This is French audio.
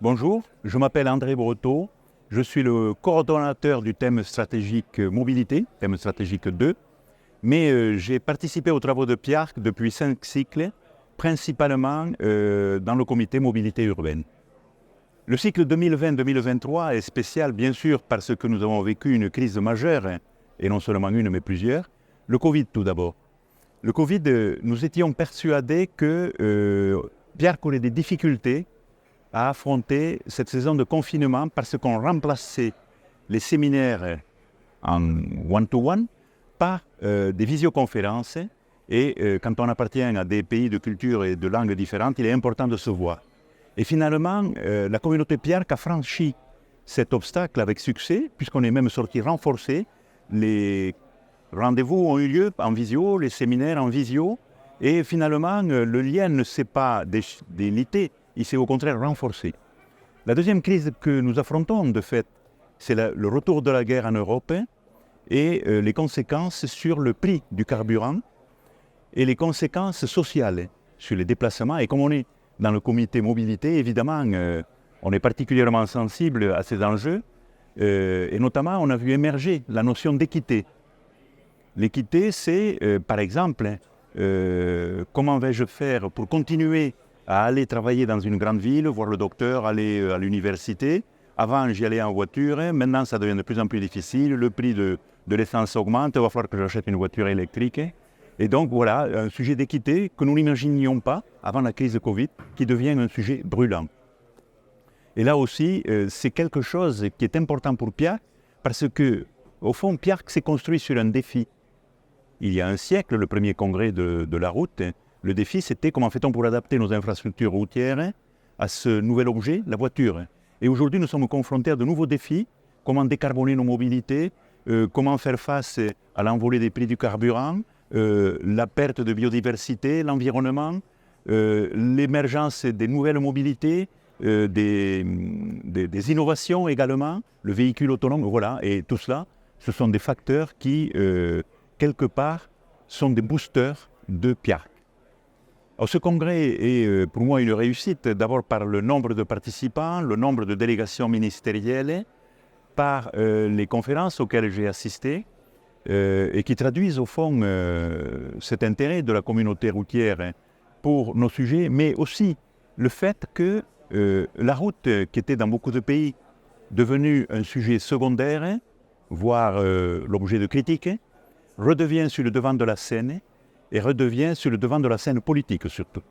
Bonjour, je m'appelle André Breteau, je suis le coordonnateur du thème stratégique mobilité, thème stratégique 2, mais j'ai participé aux travaux de Piarc depuis 5 cycles, principalement dans le comité mobilité urbaine. Le cycle 2020-2023 est spécial bien sûr parce que nous avons vécu une crise majeure, et non seulement une mais plusieurs. Le Covid tout d'abord. Le Covid, nous étions persuadés que Piarc aurait des difficultés à affronter cette saison de confinement parce qu'on remplaçait les séminaires en one-to-one par des visioconférences. Et quand on appartient à des pays de culture et de langues différentes, il est important de se voir. Et finalement, la communauté Piarc a franchi cet obstacle avec succès, puisqu'on est même sorti renforcé. Les rendez-vous ont eu lieu en visio, les séminaires en visio, et finalement, le lien ne s'est pas délité, il s'est au contraire renforcé. La deuxième crise que nous affrontons, de fait, c'est le retour de la guerre en Europe et les conséquences sur le prix du carburant et les conséquences sociales sur les déplacements. Et comme on est dans le comité mobilité, évidemment, on est particulièrement sensible à ces enjeux. Et notamment, on a vu émerger la notion d'équité. L'équité, c'est, par exemple, comment vais-je faire pour continuer à aller travailler dans une grande ville, voir le docteur, aller à l'université. Avant, j'y allais en voiture. Maintenant, ça devient de plus en plus difficile. Le prix de l'essence augmente. Il va falloir que j'achète une voiture électrique. Et donc, voilà, un sujet d'équité que nous n'imaginions pas avant la crise de Covid, qui devient un sujet brûlant. Et là aussi, c'est quelque chose qui est important pour Piarc, parce que, au fond, Piarc s'est construit sur un défi. Il y a un siècle, le premier congrès de la route, le défi, c'était comment fait-on pour adapter nos infrastructures routières à ce nouvel objet, la voiture. Et aujourd'hui, nous sommes confrontés à de nouveaux défis. Comment décarboner nos mobilités, comment faire face à l'envolée des prix du carburant, la perte de biodiversité, l'environnement, l'émergence des nouvelles mobilités, des innovations également, le véhicule autonome, voilà. Et tout cela, ce sont des facteurs qui, quelque part, sont des boosters de Piarc. Alors, ce congrès est pour moi une réussite, d'abord par le nombre de participants, le nombre de délégations ministérielles, par les conférences auxquelles j'ai assisté et qui traduisent au fond cet intérêt de la communauté routière pour nos sujets, mais aussi le fait que la route, qui était dans beaucoup de pays devenue un sujet secondaire, voire l'objet de critiques, redevient sur le devant de la scène et redevient sur le devant de la scène politique surtout.